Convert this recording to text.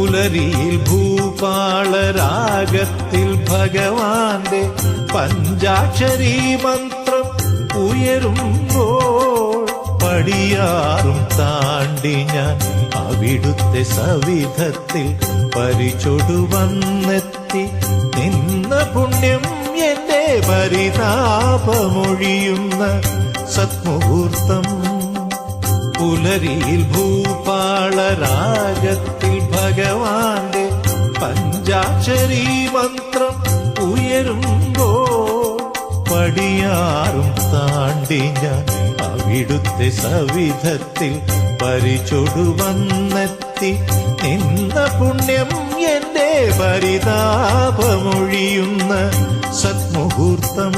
പുലരിയിൽ ഭൂപാളരാഗത്തിൽ ഭഗവാന്റെ പഞ്ചാക്ഷരീ മന്ത്രം ഉയരുമ്പോൾ പടിയാറും താണ്ടി ഞാൻ അവിടുത്തെ സവിധത്തിൽ പരിചൊടുവന്നെത്തി നിന്ന പുണ്യം എന്റെ പരിതാപമൊഴിയുന്ന സത്മുഹൂർത്തം. പുലരിയിൽ ഭൂപാളരാഗത്തിൽ ഭഗവാന്റെ പഞ്ചാക്ഷരീ മന്ത്രം ഉയരുമ്പോൾ പടിയാറും താണ്ടി ഞാൻ അവിടുത്തെ സവിധത്തിൽ പരിചൊടുവന്നെത്തി നിന്ന പുണ്യം എന്റെ പരിതാപമൊഴിയുന്ന സത്മുഹൂർത്തം.